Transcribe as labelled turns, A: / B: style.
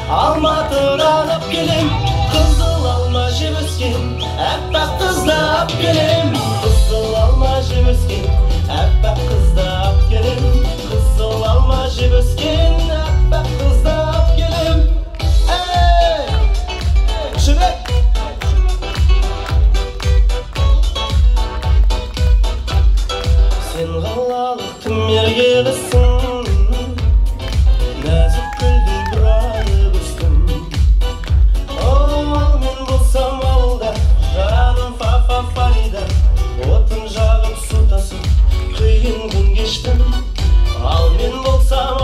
A: Алматыдан ап келем, қызыл алма жеп өскен, аппақ қызды ап келем. Қызыл алма жеп өскен, аппақ қызды ап келем. Қызыл алма жеп өскен, аппақ қызды ап келем. Жүрек! Сен қалалық кім ергелісің, нәзік гүлдей бұралып өстім. Ал мен болсам ауылда, жаным фа-фа-фарида, отын жағып су тасып, қиын күн кештім. Ал мен болсам